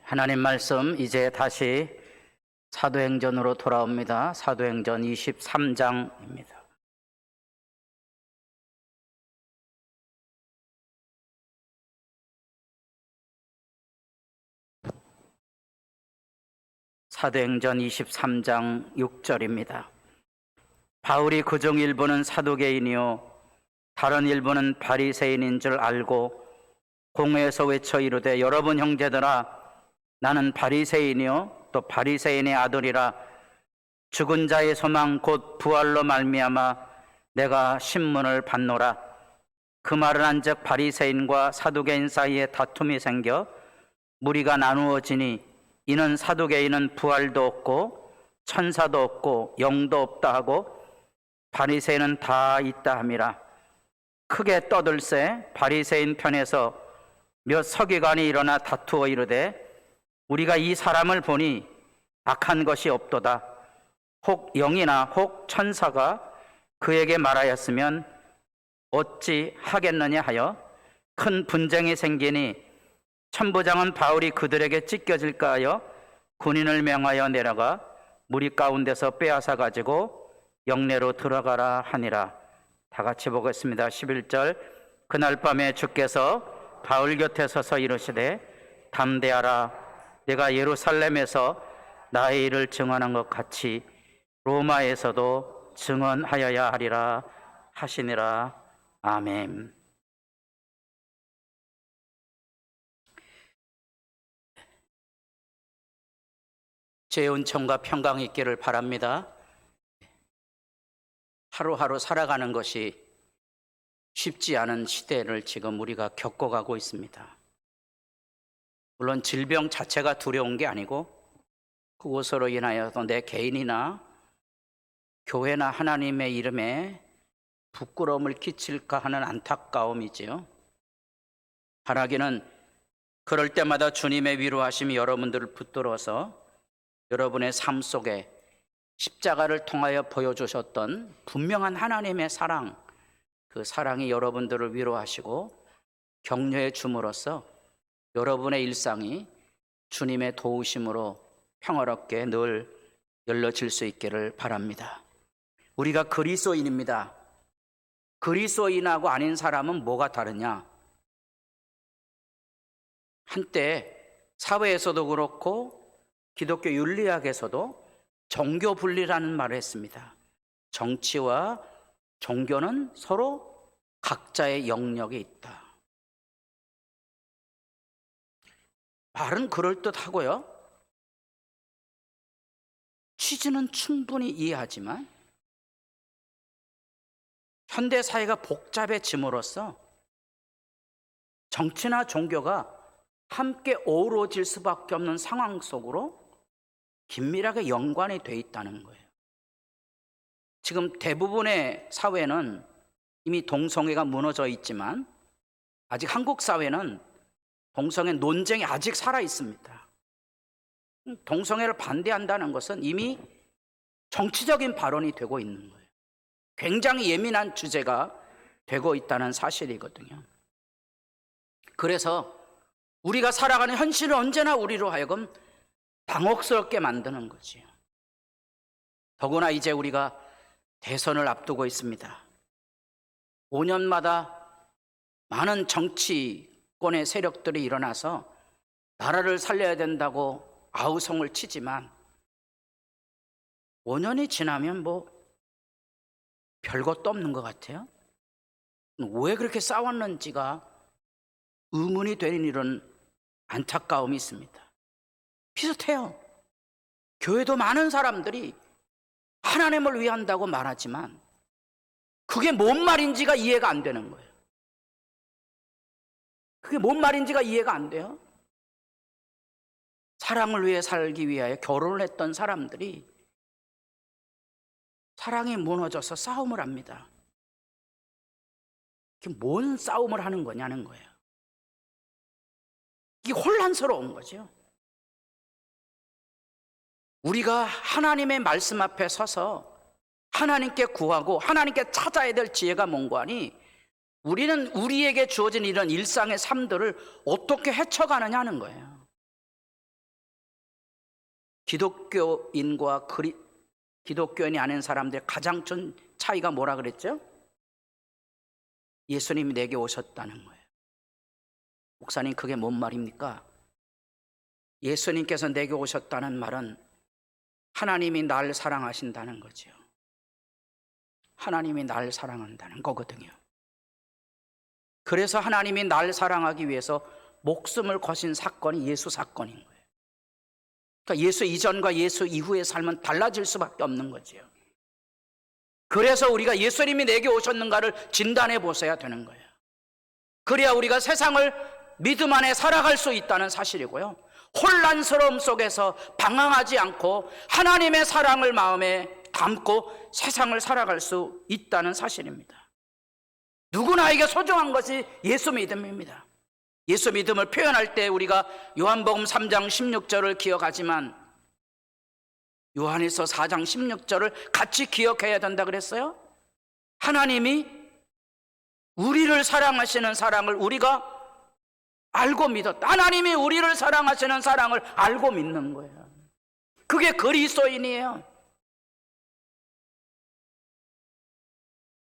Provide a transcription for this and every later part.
하나님 말씀 이제 다시 사도행전으로 돌아옵니다. 사도행전 23장입니다. 사도행전 23장 6절입니다. 바울이 그중 일부는 사두개인이요 다른 일부는 바리새인인 줄 알고 공회에서 외쳐 이르되 여러분 형제들아 나는 바리새인이요 또 바리새인의 아들이라 죽은 자의 소망 곧 부활로 말미암아 내가 신문을 받노라. 그 말을 한즉 바리새인과 사두개인 사이에 다툼이 생겨 무리가 나누어지니 이는 사두개인은 부활도 없고 천사도 없고 영도 없다 하고 바리새인은 다 있다 함이라. 크게 떠들새 바리새인 편에서 몇 서기관이 일어나 다투어 이르되 우리가 이 사람을 보니 악한 것이 없도다. 혹 영이나 혹 천사가 그에게 말하였으면 어찌 하겠느냐 하여 큰 분쟁이 생기니 천부장은 바울이 그들에게 찢겨질까 하여 군인을 명하여 내려가 무리 가운데서 빼앗아 가지고 영내로 들어가라 하니라. 다 같이 보겠습니다. 11절. 그날 밤에 주께서 바울 곁에 서서 이르시되 담대하라. 내가 예루살렘에서 나의 일을 증언한 것 같이 로마에서도 증언하여야 하리라 하시니라. 아멘. 주의 은총과 평강이 있기를 바랍니다. 하루하루 살아가는 것이 쉽지 않은 시대를 지금 우리가 겪어가고 있습니다. 물론 질병 자체가 두려운 게 아니고 그것으로 인하여서 내 개인이나 교회나 하나님의 이름에 부끄러움을 끼칠까 하는 안타까움이지요. 바라기는 그럴 때마다 주님의 위로하심이 여러분들을 붙들어서 여러분의 삶 속에 십자가를 통하여 보여주셨던 분명한 하나님의 사랑, 그 사랑이 여러분들을 위로하시고 격려해 줌으로써 여러분의 일상이 주님의 도우심으로 평화롭게 늘 열려질 수 있기를 바랍니다. 우리가 그리스도인입니다. 그리스도인하고 아닌 사람은 뭐가 다르냐? 한때 사회에서도 그렇고 기독교 윤리학에서도 정교 분리라는 말을 했습니다. 정치와 종교는 서로 각자의 영역에 있다. 말은 그럴듯하고요. 취지는 충분히 이해하지만 현대 사회가 복잡해짐으로써 정치나 종교가 함께 어우러질 수밖에 없는 상황 속으로 긴밀하게 연관이 돼 있다는 거예요. 지금 대부분의 사회는 이미 동성애가 무너져 있지만 아직 한국 사회는 동성애 논쟁이 아직 살아 있습니다. 동성애를 반대한다는 것은 이미 정치적인 발언이 되고 있는 거예요. 굉장히 예민한 주제가 되고 있다는 사실이거든요. 그래서 우리가 살아가는 현실을 언제나 우리로 하여금 당혹스럽게 만드는 거지요. 더구나 이제 우리가 대선을 앞두고 있습니다. 5년마다 많은 정치권의 세력들이 일어나서 나라를 살려야 된다고 아우성을 치지만 5년이 지나면 뭐 별것도 없는 것 같아요. 왜 그렇게 싸웠는지가 의문이 되는 이런 안타까움이 있습니다. 비슷해요. 교회도 많은 사람들이 하나님을 위한다고 말하지만 그게 뭔 말인지가 이해가 안 되는 거예요. 그게 뭔 말인지가 이해가 안 돼요. 사랑을 위해 살기 위하여 결혼을 했던 사람들이 사랑이 무너져서 싸움을 합니다. 이게 뭔 싸움을 하는 거냐는 거예요. 이게 혼란스러운 거죠. 우리가 하나님의 말씀 앞에 서서 하나님께 구하고 하나님께 찾아야 될 지혜가 뭔가 하니 우리는 우리에게 주어진 이런 일상의 삶들을 어떻게 헤쳐가느냐 하는 거예요. 기독교인과 기독교인이 아닌 사람들의 가장 큰 차이가 뭐라 그랬죠? 예수님이 내게 오셨다는 거예요. 목사님, 그게 뭔 말입니까? 예수님께서 내게 오셨다는 말은 하나님이 날 사랑하신다는 거죠. 하나님이 날 사랑한다는 거거든요. 그래서 하나님이 날 사랑하기 위해서 목숨을 거신 사건이 예수 사건인 거예요. 그러니까 예수 이전과 예수 이후의 삶은 달라질 수밖에 없는 거죠. 그래서 우리가 예수님이 내게 오셨는가를 진단해 보셔야 되는 거예요. 그래야 우리가 세상을 믿음 안에 살아갈 수 있다는 사실이고요, 혼란스러움 속에서 방황하지 않고 하나님의 사랑을 마음에 담고 세상을 살아갈 수 있다는 사실입니다. 누구나에게 소중한 것이 예수 믿음입니다. 예수 믿음을 표현할 때 우리가 요한복음 3장 16절을 기억하지만 요한일서 4장 16절을 같이 기억해야 된다 그랬어요. 하나님이 우리를 사랑하시는 사랑을 우리가 알고 믿었다. 하나님이 우리를 사랑하시는 사랑을 알고 믿는 거예요. 그게 그리스도인이에요.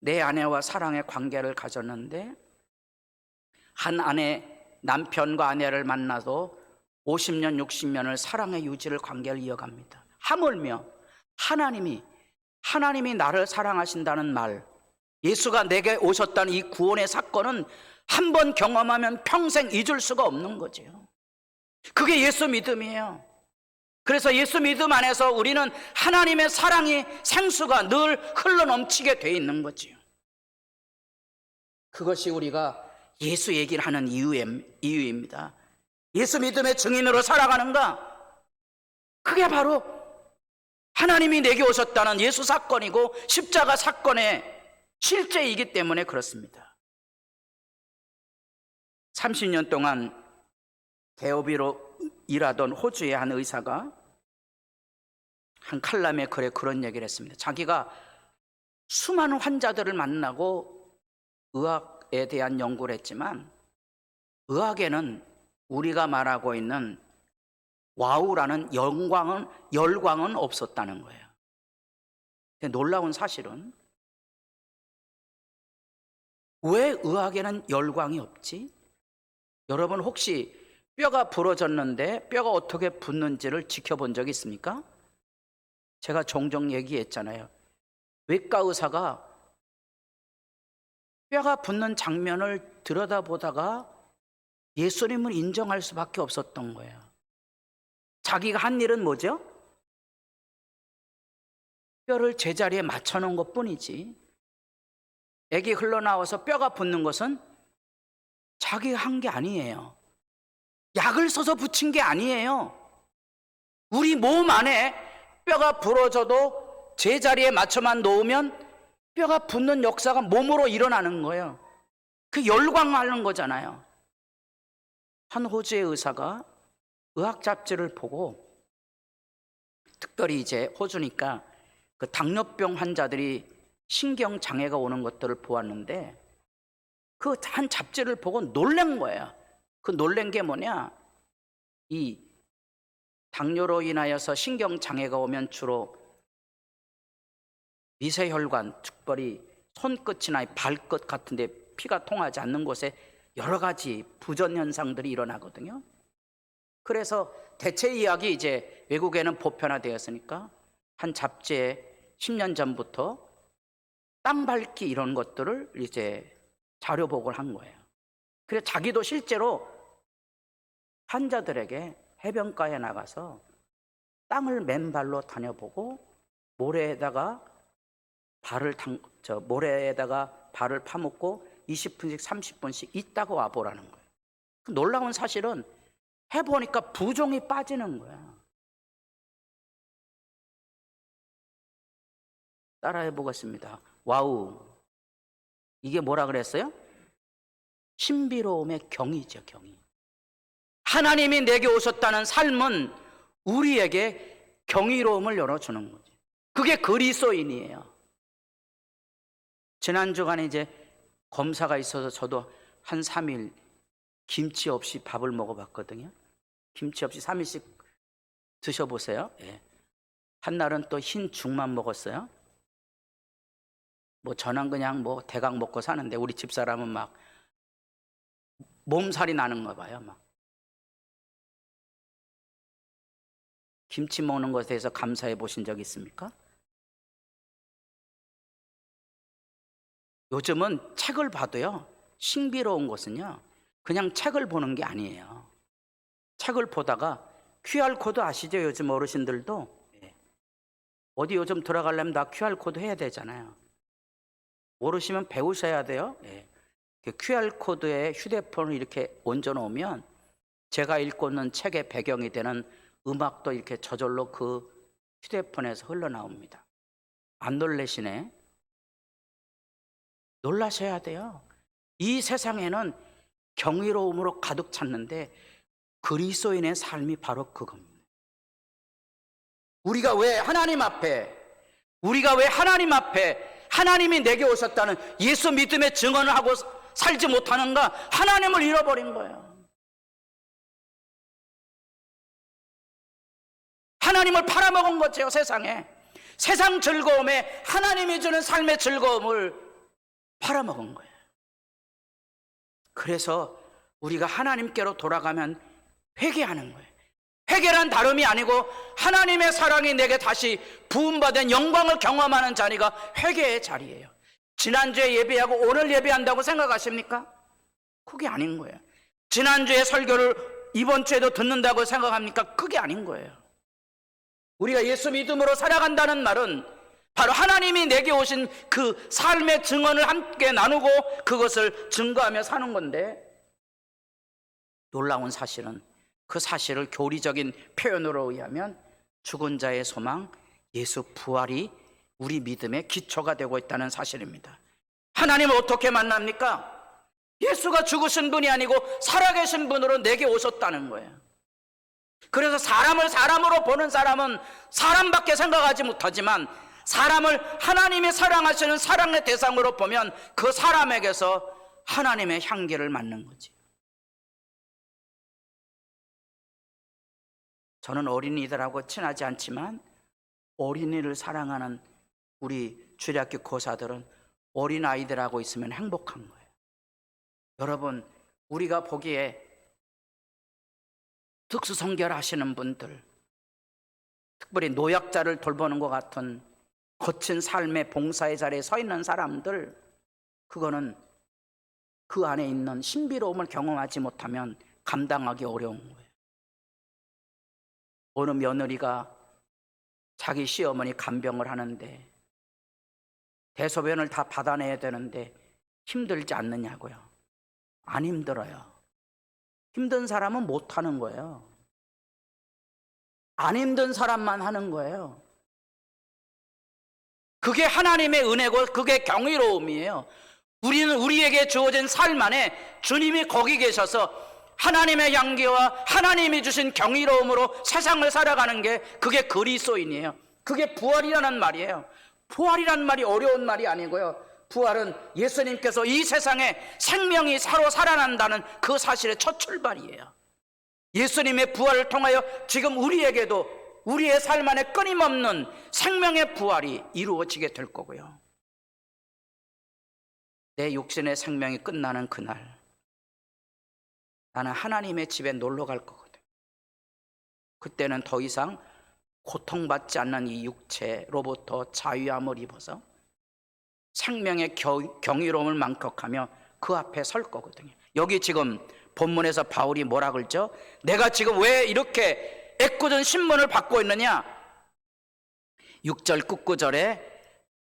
내 아내와 사랑의 관계를 가졌는데, 한 아내, 남편과 아내를 만나도 50년, 60년을 사랑의 유지를 관계를 이어갑니다. 하물며 하나님이 나를 사랑하신다는 말, 예수가 내게 오셨다는 이 구원의 사건은 한 번 경험하면 평생 잊을 수가 없는 거죠. 그게 예수 믿음이에요. 그래서 예수 믿음 안에서 우리는 하나님의 사랑이 생수가 늘 흘러넘치게 돼 있는 거지요. 그것이 우리가 예수 얘기를 하는 이유입니다. 예수 믿음의 증인으로 살아가는가? 그게 바로 하나님이 내게 오셨다는 예수 사건이고 십자가 사건의 실제이기 때문에 그렇습니다. 30년 동안 개업이로 일하던 호주의 한 의사가 한 칼럼에 글에 그런 얘기를 했습니다. 자기가 수많은 환자들을 만나고 의학에 대한 연구를 했지만 의학에는 우리가 말하고 있는 와우라는 열광은 없었다는 거예요. 놀라운 사실은 왜 의학에는 열광이 없지? 여러분 혹시 뼈가 부러졌는데 뼈가 어떻게 붙는지를 지켜본 적 있습니까? 제가 종종 얘기했잖아요. 외과 의사가 뼈가 붙는 장면을 들여다보다가 예수님을 인정할 수밖에 없었던 거예요. 자기가 한 일은 뭐죠? 뼈를 제자리에 맞춰놓은 것 뿐이지, 액이 흘러나와서 뼈가 붙는 것은 자기가 한 게 아니에요. 약을 써서 붙인 게 아니에요. 우리 몸 안에 뼈가 부러져도 제자리에 맞춰만 놓으면 뼈가 붙는 역사가 몸으로 일어나는 거예요. 그 열광하는 거잖아요. 한 호주의 의사가 의학 잡지를 보고, 특별히 이제 호주니까 그 당뇨병 환자들이 신경 장애가 오는 것들을 보았는데, 그 한 잡지를 보고 놀란 거예요. 그 놀란 게 뭐냐? 이 당뇨로 인하여서 신경 장애가 오면 주로 미세혈관, 특별히 손끝이나 발끝 같은 데 피가 통하지 않는 곳에 여러 가지 부전 현상들이 일어나거든요. 그래서 대체 의학이 이제 외국에는 보편화되었으니까 한 잡지에 10년 전부터 땅 밟기 이런 것들을 이제 자료 보고를 한 거예요. 그래서 자기도 실제로 환자들에게 해변가에 나가서 땅을 맨발로 다녀보고 모래에다가 발을 파묻고 20분씩 30분씩 있다가 와보라는 거예요. 그 놀라운 사실은 해보니까 부종이 빠지는 거야. 따라해 보겠습니다. 와우. 이게 뭐라 그랬어요? 신비로움의 경이죠, 경이. 하나님이 내게 오셨다는 삶은 우리에게 경이로움을 열어주는 거죠. 그게 그리스도인이에요. 지난 주간에 이제 검사가 있어서 저도 한 3일 김치 없이 밥을 먹어봤거든요. 김치 없이 3일씩 드셔보세요. 예. 한날은 또 흰 죽만 먹었어요. 뭐 저는 그냥 뭐 대강 먹고 사는데 우리 집사람은 막 몸살이 나는 거 봐요. 막 김치 먹는 것에 대해서 감사해 보신 적 있습니까? 요즘은 책을 봐도요, 신비로운 것은요, 그냥 책을 보는 게 아니에요. 책을 보다가 QR코드 아시죠? 요즘 어르신들도 어디 요즘 들어가려면 다 QR코드 해야 되잖아요. 모르시면 배우셔야 돼요. QR코드에 휴대폰을 이렇게 얹어 놓으면 제가 읽고 있는 책의 배경이 되는 음악도 이렇게 저절로 그 휴대폰에서 흘러나옵니다. 안 놀라시네? 놀라셔야 돼요. 이 세상에는 경이로움으로 가득 찼는데 그리스도인의 삶이 바로 그겁니다. 우리가 왜 하나님 앞에 하나님이 내게 오셨다는 예수 믿음의 증언을 하고 살지 못하는가? 하나님을 잃어버린 거예요. 하나님을 팔아먹은 거죠. 세상에. 세상 즐거움에 하나님이 주는 삶의 즐거움을 팔아먹은 거예요. 그래서 우리가 하나님께로 돌아가면 회개하는 거예요. 회개란 다름이 아니고 하나님의 사랑이 내게 다시 부음받은 영광을 경험하는 자리가 회개의 자리예요. 지난주에 예배하고 오늘 예배한다고 생각하십니까? 그게 아닌 거예요. 지난주에 설교를 이번 주에도 듣는다고 생각합니까? 그게 아닌 거예요. 우리가 예수 믿음으로 살아간다는 말은 바로 하나님이 내게 오신 그 삶의 증언을 함께 나누고 그것을 증거하며 사는 건데, 놀라운 사실은 그 사실을 교리적인 표현으로 의하면 죽은 자의 소망, 예수 부활이 우리 믿음의 기초가 되고 있다는 사실입니다. 하나님을 어떻게 만납니까? 예수가 죽으신 분이 아니고 살아계신 분으로 내게 오셨다는 거예요. 그래서 사람을 사람으로 보는 사람은 사람밖에 생각하지 못하지만 사람을 하나님이 사랑하시는 사랑의 대상으로 보면 그 사람에게서 하나님의 향기를 맡는 거지. 저는 어린이들하고 친하지 않지만 어린이를 사랑하는 우리 주일학교 교사들은 어린아이들하고 있으면 행복한 거예요. 여러분, 우리가 보기에 특수선결 하시는 분들, 특별히 노약자를 돌보는 것 같은 거친 삶의 봉사의 자리에 서 있는 사람들, 그거는 그 안에 있는 신비로움을 경험하지 못하면 감당하기 어려운 거예요. 어느 며느리가 자기 시어머니 간병을 하는데 대소변을 다 받아내야 되는데 힘들지 않느냐고요. 안 힘들어요. 힘든 사람은 못 하는 거예요. 안 힘든 사람만 하는 거예요. 그게 하나님의 은혜고 그게 경이로움이에요. 우리는 우리에게 주어진 삶 안에 주님이 거기 계셔서 하나님의 향기와 하나님이 주신 경이로움으로 세상을 살아가는 게 그게 그리스도인이에요. 그게 부활이라는 말이에요. 부활이란 말이 어려운 말이 아니고요. 부활은 예수님께서 이 세상에 생명이 새로 살아난다는 그 사실의 첫 출발이에요. 예수님의 부활을 통하여 지금 우리에게도 우리의 삶 안에 끊임없는 생명의 부활이 이루어지게 될 거고요. 내 육신의 생명이 끝나는 그날 나는 하나님의 집에 놀러 갈 거거든. 그때는 더 이상 고통받지 않는 이 육체로부터 자유함을 입어서 생명의 경이로움을 만끽하며 그 앞에 설 거거든요. 여기 지금 본문에서 바울이 뭐라 그러죠? 내가 지금 왜 이렇게 애꿎은 신문을 받고 있느냐? 6절 끝구절에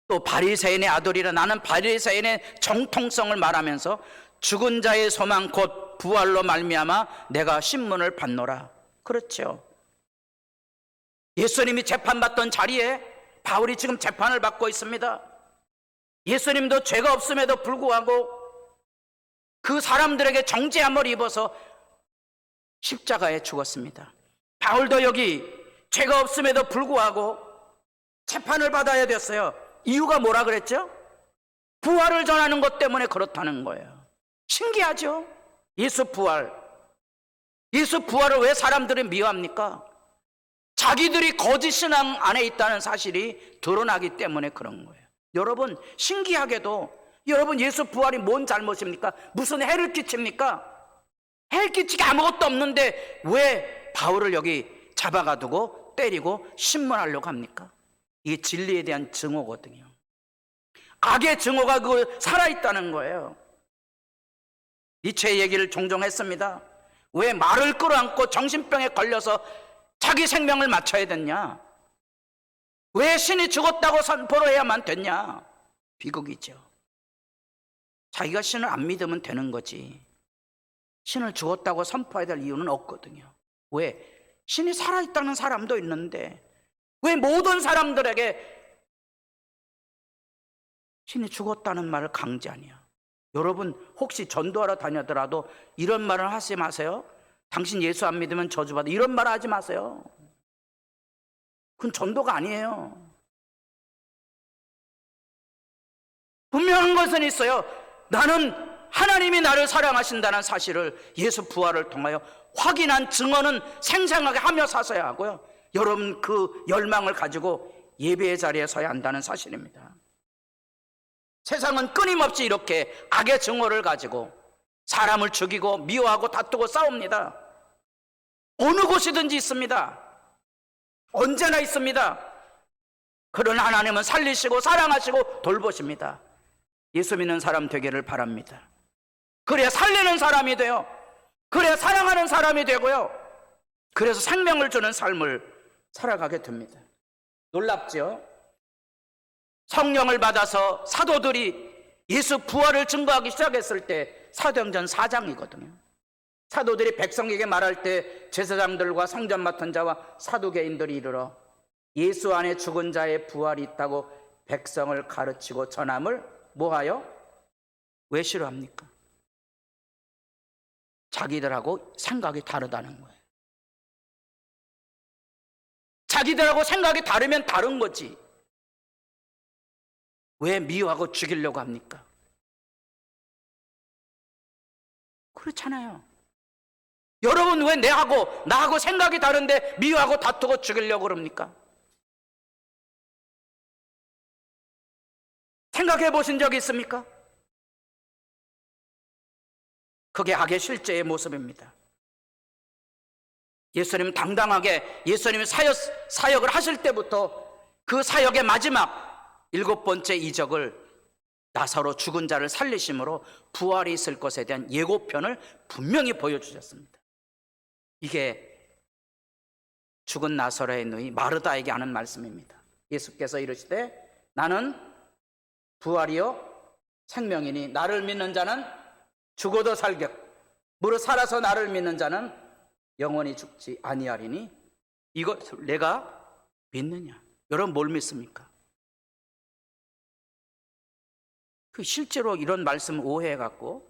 또 바리새인의 아들이라 나는 바리새인의 정통성을 말하면서 죽은 자의 소망 곧 부활로 말미암아 내가 신문을 받노라. 그렇죠. 예수님이 재판받던 자리에 바울이 지금 재판을 받고 있습니다. 예수님도 죄가 없음에도 불구하고 그 사람들에게 정죄함을 입어서 십자가에 죽었습니다. 바울도 여기 죄가 없음에도 불구하고 재판을 받아야 됐어요. 이유가 뭐라 그랬죠? 부활을 전하는 것 때문에 그렇다는 거예요. 신기하죠? 예수 부활을 왜 사람들이 미워합니까? 자기들이 거짓 신앙 안에 있다는 사실이 드러나기 때문에 그런 거예요. 여러분, 신기하게도 여러분, 예수 부활이 뭔 잘못입니까? 무슨 해를 끼칩니까? 해를 끼치게 아무것도 없는데 왜 바울을 여기 잡아가두고 때리고 신문하려고 합니까? 이게 진리에 대한 증오거든요. 악의 증오가 그 살아있다는 거예요. 니체의 얘기를 종종 했습니다. 왜 말을 끌어안고 정신병에 걸려서 자기 생명을 맞춰야 됐냐? 왜 신이 죽었다고 선포를 해야만 됐냐? 비극이죠. 자기가 신을 안 믿으면 되는 거지, 신을 죽었다고 선포해야 될 이유는 없거든요. 왜? 신이 살아있다는 사람도 있는데 왜 모든 사람들에게 신이 죽었다는 말을 강제하냐? 여러분, 혹시 전도하러 다녀더라도 이런 말을 하지 마세요. 당신 예수 안 믿으면 저주받아, 이런 말 하지 마세요. 그건 전도가 아니에요. 분명한 것은 있어요. 나는 하나님이 나를 사랑하신다는 사실을 예수 부활을 통하여 확인한 증언은 생생하게 하며 사서야 하고요, 여러분 그 열망을 가지고 예배의 자리에 서야 한다는 사실입니다. 세상은 끊임없이 이렇게 악의 증오를 가지고 사람을 죽이고 미워하고 다투고 싸웁니다. 어느 곳이든지 있습니다. 언제나 있습니다. 그런 하나님은 살리시고 사랑하시고 돌보십니다. 예수 믿는 사람 되기를 바랍니다. 그래야 살리는 사람이 돼요. 그래야 사랑하는 사람이 되고요, 그래서 생명을 주는 삶을 살아가게 됩니다. 놀랍죠? 성령을 받아서 사도들이 예수 부활을 증거하기 시작했을 때 사도행전 4장이거든요. 사도들이 백성에게 말할 때 제사장들과 성전 맡은 자와 사두개인들이 이르러 예수 안에 죽은 자의 부활이 있다고 백성을 가르치고 전함을 뭐하여? 왜 싫어합니까? 자기들하고 생각이 다르다는 거예요. 자기들하고 생각이 다르면 다른 거지, 왜 미워하고 죽이려고 합니까? 그렇잖아요. 여러분, 왜 나하고 생각이 다른데 미워하고 다투고 죽이려고 그럽니까? 생각해 보신 적이 있습니까? 그게 악의 실제의 모습입니다. 예수님 당당하게 예수님이 사역을 하실 때부터 그 사역의 마지막 7번째 이적을 나사로 죽은 자를 살리심으로 부활이 있을 것에 대한 예고편을 분명히 보여주셨습니다. 이게 죽은 나사로의 누이 마르다에게 하는 말씀입니다. 예수께서 이르시되 나는 부활이요 생명이니 나를 믿는 자는 죽어도 살겠고 무릇 살아서 나를 믿는 자는 영원히 죽지 아니하리니 이것을 내가 믿느냐? 여러분, 뭘 믿습니까? 그 실제로 이런 말씀을 오해해갖고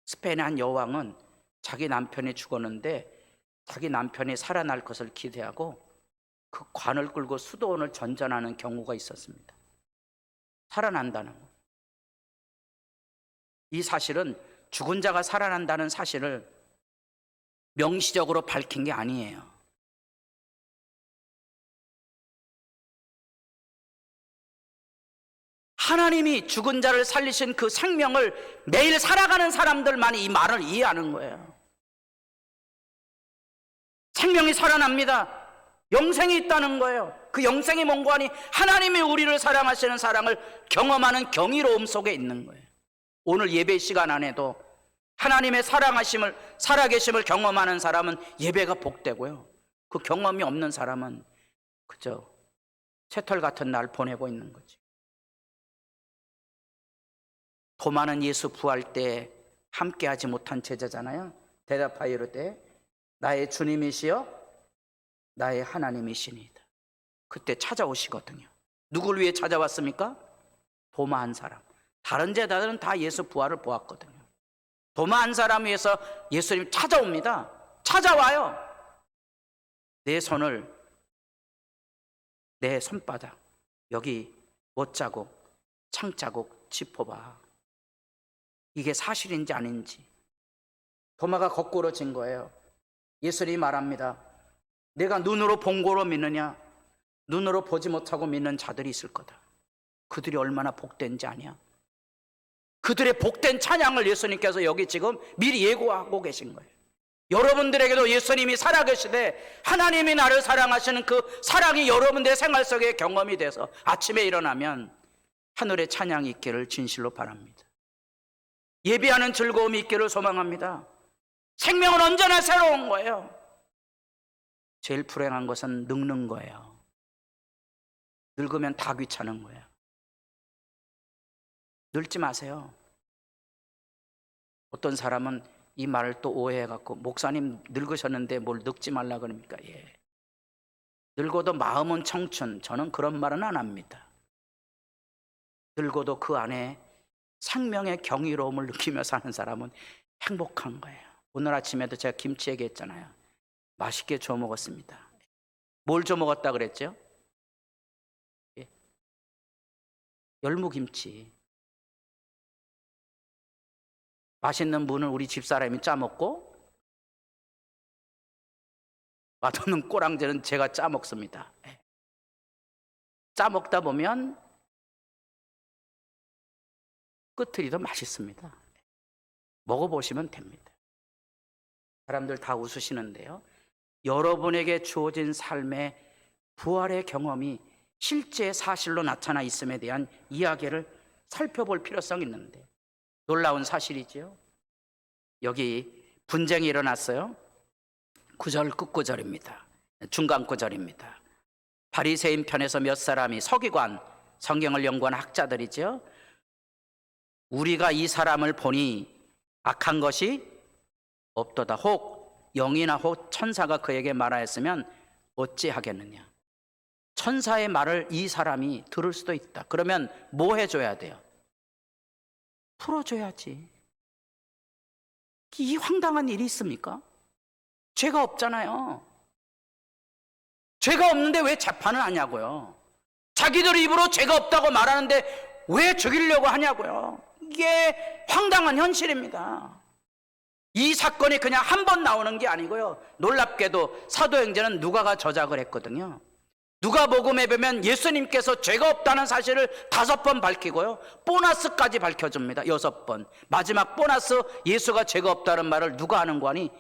스페인의 한 여왕은 자기 남편이 죽었는데 자기 남편이 살아날 것을 기대하고 그 관을 끌고 수도원을 전전하는 경우가 있었습니다. 살아난다는 거. 이 사실은 죽은 자가 살아난다는 사실을 명시적으로 밝힌 게 아니에요. 하나님이 죽은 자를 살리신 그 생명을 매일 살아가는 사람들만이 이 말을 이해하는 거예요. 생명이 살아납니다. 영생이 있다는 거예요. 그 영생이 뭔고 하니 하나님이 우리를 사랑하시는 사랑을 경험하는 경이로움 속에 있는 거예요. 오늘 예배 시간 안에도 하나님의 사랑하심을 살아계심을 경험하는 사람은 예배가 복되고요, 그 경험이 없는 사람은 그저 새털 같은 날 보내고 있는 거지. 도마는 예수 부활 때 함께하지 못한 제자잖아요. 대답하여 이르되 나의 주님이시여 나의 하나님이시니이다. 그때 찾아오시거든요. 누굴 위해 찾아왔습니까? 도마 한 사람. 다른 제자들은 다 예수 부활을 보았거든요. 도마 한 사람 위해서 예수님 찾아옵니다. 찾아와요. 내 손을, 내 손바닥 여기 못자국, 창자국 짚어봐. 이게 사실인지 아닌지. 도마가 거꾸로진 거예요. 예수님이 말합니다. 내가 눈으로 본 거로 믿느냐? 눈으로 보지 못하고 믿는 자들이 있을 거다. 그들이 얼마나 복된지 아냐? 그들의 복된 찬양을 예수님께서 여기 지금 미리 예고하고 계신 거예요. 여러분들에게도 예수님이 살아계시되 하나님이 나를 사랑하시는 그 사랑이 여러분들의 생활 속에 경험이 돼서 아침에 일어나면 하늘의 찬양이 있기를 진실로 바랍니다. 예배하는 즐거움이 있기를 소망합니다. 생명은 언제나 새로운 거예요. 제일 불행한 것은 늙는 거예요. 늙으면 다 귀찮은 거예요. 늙지 마세요. 어떤 사람은 이 말을 또 오해해갖고 목사님 늙으셨는데 뭘 늙지 말라 그럽니까? 예. 늙어도 마음은 청춘. 저는 그런 말은 안 합니다. 늙어도 그 안에 생명의 경이로움을 느끼며 사는 사람은 행복한 거예요. 오늘 아침에도 제가 김치 얘기했잖아요. 맛있게 줘 먹었습니다. 뭘 줘 먹었다 그랬죠? 예. 열무김치. 맛있는 분은 우리 집사람이 짜먹고 맛없는 꼬랑지는 제가 짜먹습니다. 예. 짜먹다 보면 끝들이 더 맛있습니다. 먹어보시면 됩니다. 사람들 다 웃으시는데요, 여러분에게 주어진 삶의 부활의 경험이 실제 사실로 나타나 있음에 대한 이야기를 살펴볼 필요성이 있는데, 놀라운 사실이지요. 여기 분쟁이 일어났어요. 9절 끝구절입니다. 중간 구절입니다. 바리새인 편에서 몇 사람이, 서기관, 성경을 연구하는 학자들이죠, 우리가 이 사람을 보니 악한 것이 없도다. 혹 영이나 혹 천사가 그에게 말하였으면 어찌하겠느냐. 천사의 말을 이 사람이 들을 수도 있다. 그러면 뭐 해줘야 돼요? 풀어줘야지. 이 황당한 일이 있습니까? 죄가 없잖아요. 죄가 없는데 왜 재판을 하냐고요. 자기들 입으로 죄가 없다고 말하는데 왜 죽이려고 하냐고요. 이게 황당한 현실입니다. 이 사건이 그냥 한 번 나오는 게 아니고요, 놀랍게도 사도행전은 누가가 저작을 했거든요. 누가복음에 보면 예수님께서 죄가 없다는 사실을 5번 밝히고요, 보너스까지 밝혀줍니다. 6번. 마지막 보너스, 예수가 죄가 없다는 말을 누가 하는 거 아니?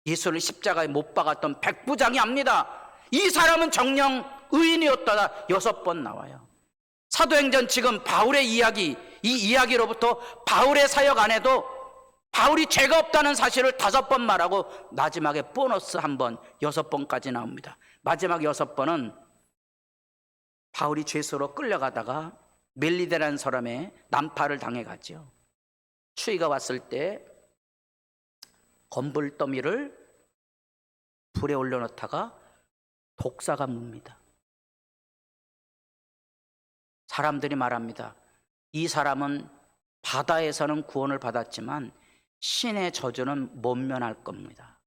예수를 십자가에 못 박았던 백부장이 합니다. 이 사람은 정녕 의인이었다. 6번 나와요. 사도행전 지금 바울의 이야기, 이 이야기로부터 바울의 사역 안에도 바울이 죄가 없다는 사실을 5번 말하고 마지막에 보너스 1번, 6번까지 나옵니다. 마지막 6번은 바울이 죄수로 끌려가다가 멜리데라는 사람의 난파를 당해가죠. 추위가 왔을 때 건불더미를 불에 올려놓다가 독사가 뭅니다. 사람들이 말합니다. 이 사람은 바다에서는 구원을 받았지만 신의 저주는 못 면할 겁니다.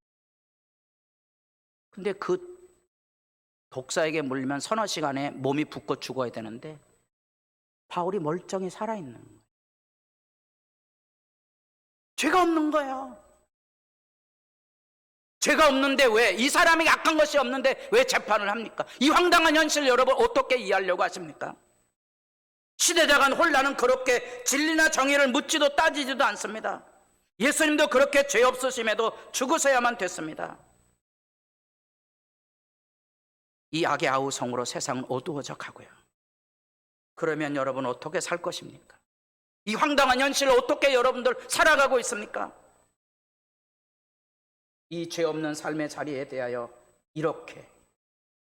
근데 그 독사에게 물리면 서너 시간에 몸이 붓고 죽어야 되는데 바울이 멀쩡히 살아있는 거예요. 죄가 없는 거예요. 죄가 없는데 왜, 이 사람이 악한 것이 없는데 왜 재판을 합니까? 이 황당한 현실 여러분 어떻게 이해하려고 하십니까? 시대자간 혼란은 그렇게 진리나 정의를 묻지도 따지지도 않습니다. 예수님도 그렇게 죄 없으심에도 죽으셔야만 됐습니다. 이 악의 아우성으로 세상은 어두워져 가고요. 그러면 여러분 어떻게 살 것입니까? 이 황당한 현실을 어떻게 여러분들 살아가고 있습니까? 이 죄 없는 삶의 자리에 대하여 이렇게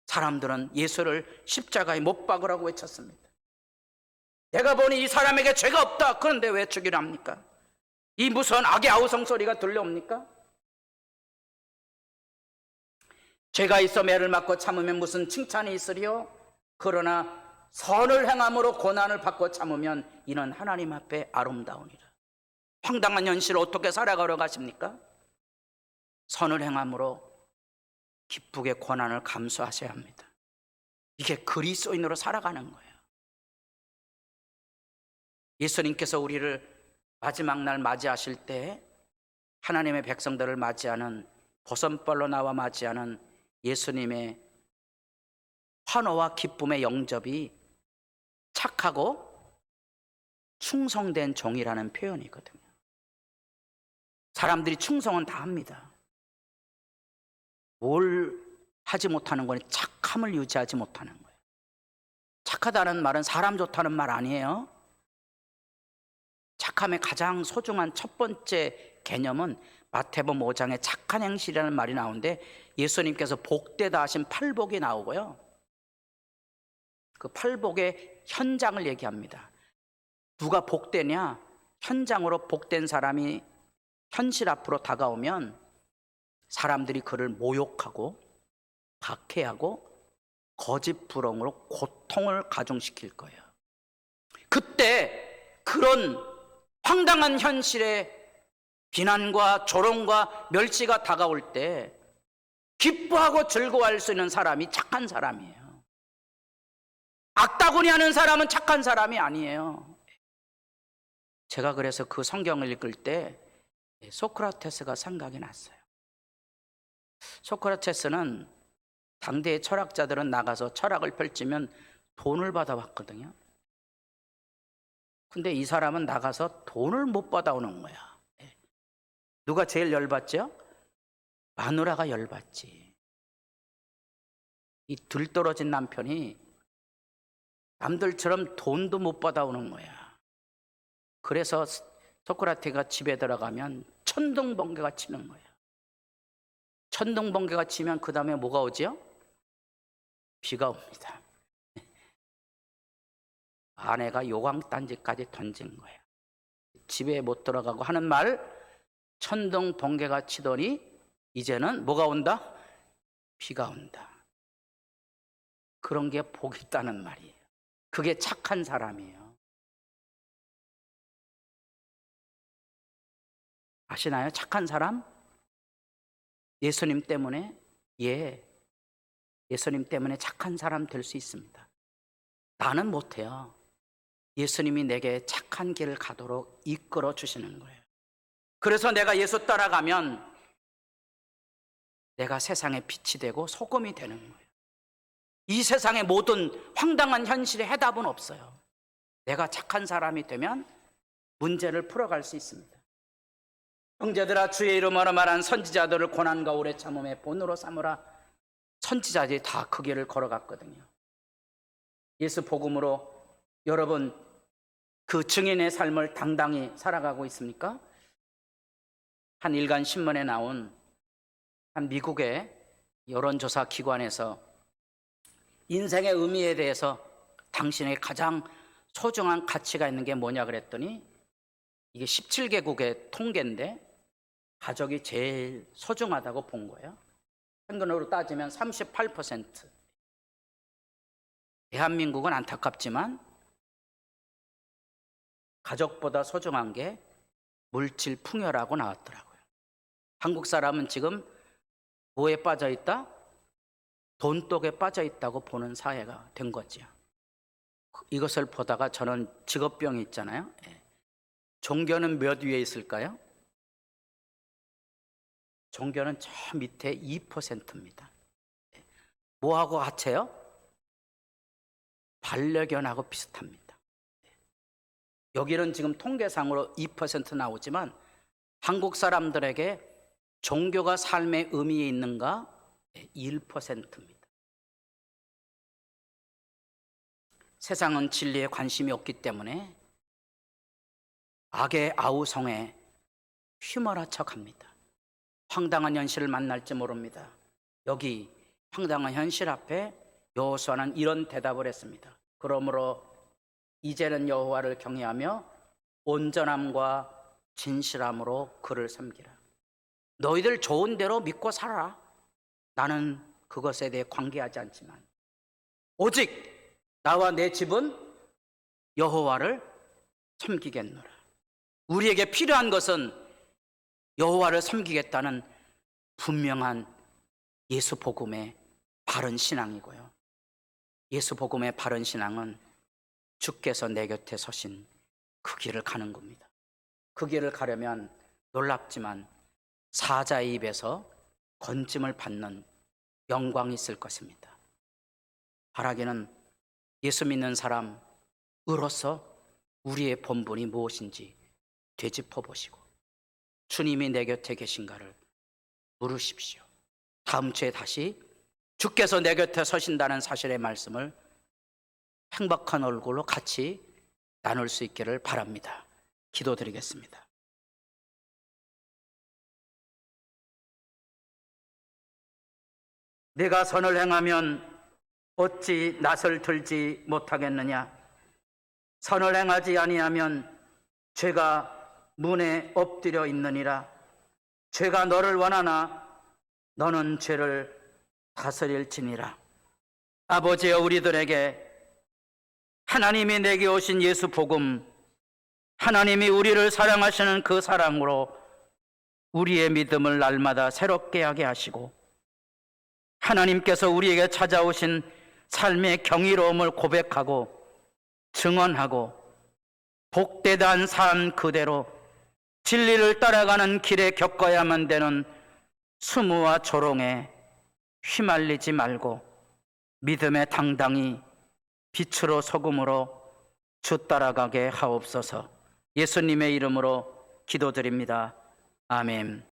사람들은 예수를 십자가에 못 박으라고 외쳤습니다. 내가 보니 이 사람에게 죄가 없다. 그런데 왜 죽이려 합니까? 이 무서운 악의 아우성 소리가 들려옵니까? 죄가 있어 매를 맞고 참으면 무슨 칭찬이 있으리요? 그러나 선을 행함으로 고난을 받고 참으면 이는 하나님 앞에 아름다우니라. 황당한 현실을 어떻게 살아가려고 하십니까? 선을 행함으로 기쁘게 고난을 감수하셔야 합니다. 이게 그리스도인으로 살아가는 거예요. 예수님께서 우리를 마지막 날 맞이하실 때 하나님의 백성들을 맞이하는 보선발로 나와 맞이하는 예수님의 환호와 기쁨의 영접이 착하고 충성된 종이라는 표현이거든요. 사람들이 충성은 다 합니다. 뭘 하지 못하는 건 착함을 유지하지 못하는 거예요. 착하다는 말은 사람 좋다는 말 아니에요. 착함의 가장 소중한 첫 번째 개념은 마태복음 5장에 착한 행실이라는 말이 나오는데 예수님께서 복되다 하신 팔복이 나오고요. 그 팔복의 현장을 얘기합니다. 누가 복되냐? 현장으로 복된 사람이 현실 앞으로 다가오면 사람들이 그를 모욕하고 박해하고 거짓부렁으로 고통을 가중시킬 거예요. 그때 그런 황당한 현실에 비난과 조롱과 멸시가 다가올 때 기뻐하고 즐거워할 수 있는 사람이 착한 사람이에요. 악다구니 하는 사람은 착한 사람이 아니에요. 제가 그래서 그 성경을 읽을 때 소크라테스가 생각이 났어요. 소크라테스는 당대의 철학자들은 나가서 철학을 펼치면 돈을 받아왔거든요. 근데 이 사람은 나가서 돈을 못 받아오는 거야. 누가 제일 열받죠? 마누라가 열받지. 이 들떨어진 남편이 남들처럼 돈도 못 받아오는 거야. 그래서 소크라테스가 집에 들어가면 천둥번개가 치는 거야. 천둥번개가 치면 그 다음에 뭐가 오죠? 비가 옵니다. 아내가 요강단지까지 던진 거야. 집에 못 들어가고 하는 말, 천둥번개가 치더니 이제는 뭐가 온다? 비가 온다. 그런 게 복 있다는 말이에요. 그게 착한 사람이에요. 아시나요? 착한 사람? 예수님 때문에, 예수님 때문에 착한 사람 될 수 있습니다. 나는 못해요. 예수님이 내게 착한 길을 가도록 이끌어 주시는 거예요. 그래서 내가 예수 따라가면 내가 세상의 빛이 되고 소금이 되는 거예요. 이 세상의 모든 황당한 현실에 해답은 없어요. 내가 착한 사람이 되면 문제를 풀어갈 수 있습니다. 형제들아, 주의 이름으로 말한 선지자들을 고난과 오래 참음의 본으로 삼으라. 선지자들이 다 그 길을 걸어갔거든요. 예수 복음으로 여러분 그 증인의 삶을 당당히 살아가고 있습니까? 한 일간 신문에 나온 한 미국의 여론조사 기관에서 인생의 의미에 대해서 당신에게 가장 소중한 가치가 있는 게 뭐냐 그랬더니 이게 17개국의 통계인데 가족이 제일 소중하다고 본 거예요. 평균으로 따지면 38%. 대한민국은 안타깝지만 가족보다 소중한 게 물질 풍요라고 나왔더라고요. 한국 사람은 지금 뭐에 빠져 있다? 돈독에 빠져 있다고 보는 사회가 된 거죠. 이것을 보다가 저는 직업병이 있잖아요. 종교는 몇 위에 있을까요? 종교는 저 밑에 2%입니다. 뭐하고 같아요? 반려견하고 비슷합니다. 여기는 지금 통계상으로 2% 나오지만 한국 사람들에게 종교가 삶의 의미에 있는가? 1%입니다. 세상은 진리에 관심이 없기 때문에 악의 아우성에 휘몰아쳐 갑니다. 황당한 현실을 만날지 모릅니다. 여기 황당한 현실 앞에 여호수아는 이런 대답을 했습니다. 그러므로 이제는 여호와를 경외하며 온전함과 진실함으로 그를 섬기라. 너희들 좋은 대로 믿고 살아라. 나는 그것에 대해 관계하지 않지만 오직 나와 내 집은 여호와를 섬기겠노라. 우리에게 필요한 것은 여호와를 섬기겠다는 분명한 예수 복음의 바른 신앙이고요. 예수 복음의 바른 신앙은 주께서 내 곁에 서신 그 길을 가는 겁니다. 그 길을 가려면 놀랍지만 사자의 입에서 건짐을 받는 영광이 있을 것입니다. 바라기는 예수 믿는 사람으로서 우리의 본분이 무엇인지 되짚어 보시고 주님이 내 곁에 계신가를 물으십시오. 다음 주에 다시 주께서 내 곁에 서신다는 사실의 말씀을 행복한 얼굴로 같이 나눌 수 있기를 바랍니다. 기도드리겠습니다. 내가 선을 행하면 어찌 낯을 들지 못하겠느냐? 선을 행하지 아니하면 죄가 문에 엎드려 있느니라. 죄가 너를 원하나 너는 죄를 다스릴지니라. 아버지여, 우리들에게 하나님이 내게 오신 예수 복음, 하나님이 우리를 사랑하시는 그 사랑으로 우리의 믿음을 날마다 새롭게 하게 하시고, 하나님께서 우리에게 찾아오신 삶의 경이로움을 고백하고 증언하고 복되다 삶 그대로 진리를 따라가는 길에 겪어야만 되는 수모와 조롱에 휘말리지 말고 믿음에 당당히 빛으로 소금으로 주 따라가게 하옵소서. 예수님의 이름으로 기도드립니다. 아멘.